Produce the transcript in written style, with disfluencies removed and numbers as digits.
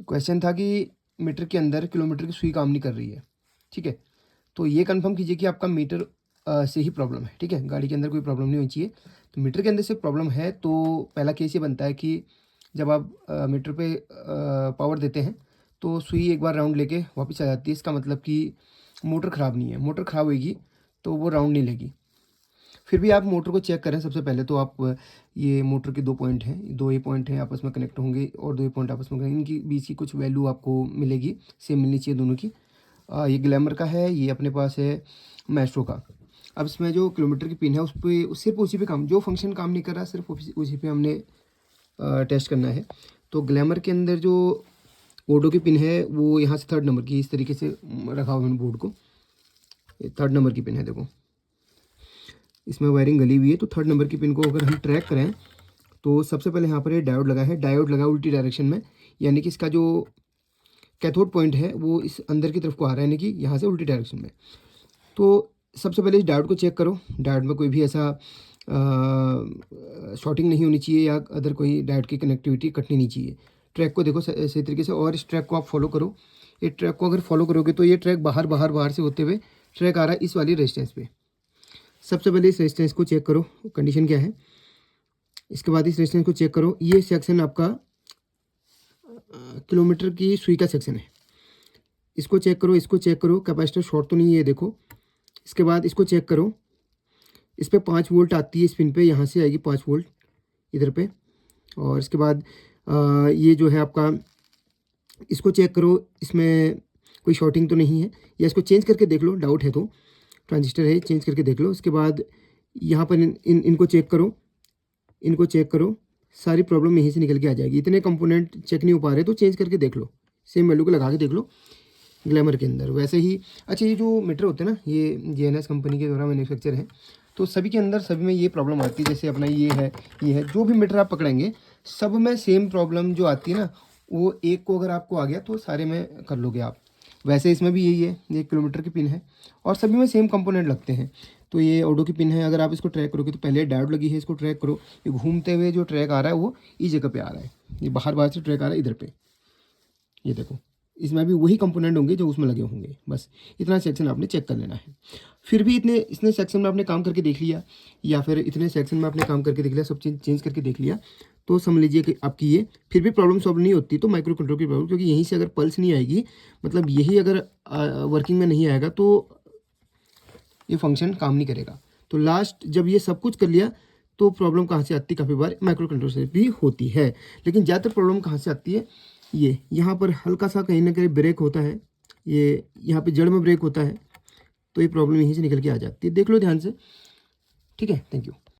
Question था कि metre के अंदर किलोमीटर की सुई काम नहीं कर रही है, ठीक है। तो ये कंफर्म कीजिए कि आपका मीटर से ही प्रॉब्लम है, ठीक है। गाड़ी के अंदर कोई प्रॉब्लम नहीं होनी चाहिए। तो मीटर के अंदर से प्रॉब्लम है तो पहला केस ये बनता है कि जब आप मीटर पे पावर देते हैं तो सुई एक बार राउंड लेके वापस आ जाती है। इसका मतलब कि मोटर ख़राब नहीं है। मोटर ख़राब होगी तो वो राउंड नहीं लेगी। फिर भी आप मोटर को चेक करें। सबसे पहले तो आप ये मोटर के 2 पॉइंट हैं, 2 ये पॉइंट हैं आपस में कनेक्ट होंगे और 2 ये पॉइंट आपस में कनेक्ट, इनकी बीच की कुछ वैल्यू आपको मिलेगी, सेम मिलनी चाहिए दोनों की। ये ग्लैमर का है, ये अपने पास है मैस्ट्रो का। अब इसमें जो किलोमीटर की पिन है उस पे सिर्फ उसी पे काम, जो फंक्शन काम नहीं कर रहा सिर्फ उसी पे हमने टेस्ट करना है। तो ग्लैमर के अंदर जो ओडो की पिन है वो यहाँ से 3rd नंबर की इस तरीके से रखा हुआ है बोर्ड को। 3rd नंबर की पिन है, देखो इसमें वायरिंग गली हुई है। तो 3rd नंबर की पिन को अगर हम ट्रैक करें तो सबसे पहले यहाँ पर ये डायोड लगा है। डायोड लगा उल्टी डायरेक्शन में, यानी कि इसका जो कैथोड पॉइंट है वो इस अंदर की तरफ को आ रहा है, यानी कि यहाँ से उल्टी डायरेक्शन में। तो सबसे पहले इस डायोड को चेक करो। डायोड में कोई भी ऐसा शॉर्टिंग नहीं होनी चाहिए या अदर कोई डायोड की कनेक्टिविटी कटनी नहीं चाहिए। ट्रैक को देखो सही तरीके से और इस ट्रैक को आप फॉलो करो। ये ट्रैक को अगर फॉलो करोगे तो ये ट्रैक बाहर से होते हुए ट्रैक आ रहा है इस वाली रेजिस्टेंस पे। सबसे पहले इस रेजिस्टेंस को चेक करो, कंडीशन क्या है। इसके बाद इस रेजिस्टेंस को चेक करो। ये सेक्शन आपका किलोमीटर की सुई का सेक्शन है। इसको चेक करो, इसको चेक करो, कैपेसिटर शॉर्ट तो नहीं है, देखो। इसके बाद इसको चेक करो, इस पर 5 वोल्ट आती है, इस पिन पे यहाँ से आएगी 5 वोल्ट इधर पे। और इसके बाद ये जो है आपका, इसको चेक करो, इसमें कोई शॉर्टिंग तो नहीं है, या इसको चेंज करके देख लो, डाउट है तो ट्रांजिस्टर है चेंज करके देख लो। इसके बाद यहाँ पर इनको चेक करो, इनको चेक करो, सारी प्रॉब्लम यहीं से निकल के आ जाएगी। इतने कंपोनेंट चेक नहीं हो पा रहे तो चेंज करके देख लो, सेम वैल्यू को लगा के देख लो ग्लैमर के अंदर। वैसे ही अच्छा, ये जो मीटर होते हैं ना, ये JNS कंपनी के द्वारा मैन्युफैक्चर है, तो सभी के अंदर सभी में ये प्रॉब्लम आती है। जैसे अपना ये है, जो भी मीटर आप पकड़ेंगे सब में सेम प्रॉब्लम जो आती है ना, वो एक को अगर आपको आ गया तो सारे में कर लोगे आप। वैसे इसमें भी यही है, ये किलोमीटर की पिन है और सभी में सेम कंपोनेंट लगते हैं। तो ये ऑडो की पिन है, अगर आप इसको ट्रैक करोगे तो पहले डायोड लगी है, इसको ट्रैक करो। ये घूमते हुए जो ट्रैक आ रहा है वो इस जगह पे आ रहा है, ये बाहर से ट्रैक आ रहा है इधर पे, ये देखो। इसमें भी वही कंपोनेंट होंगे जो उसमें लगे होंगे, बस इतना सेक्शन आपने चेक कर लेना है। फिर भी इतने सेक्शन में आपने काम करके देख लिया, या फिर इतने सेक्शन में आपने काम करके देख लिया, सब चीज़ चेंज करके देख लिया, तो समझ लीजिए कि आपकी ये फिर भी प्रॉब्लम सॉल्व नहीं होती तो माइक्रो कंट्रोल की प्रॉब्लम, क्योंकि यहीं से अगर पल्स नहीं आएगी, मतलब यही अगर वर्किंग में नहीं आएगा तो ये फंक्शन काम नहीं करेगा। तो लास्ट जब ये सब कुछ कर लिया तो प्रॉब्लम कहाँ से आती है, काफ़ी बार माइक्रो कंट्रोल से भी होती है। लेकिन ज़्यादातर प्रॉब्लम कहाँ से आती है, ये यहाँ पर हल्का सा कहीं ना कहीं ब्रेक होता है, ये यहाँ पे जड़ में ब्रेक होता है, तो ये प्रॉब्लम यहीं से निकल के आ जाती है। देख लो ध्यान से, ठीक है। Thank you.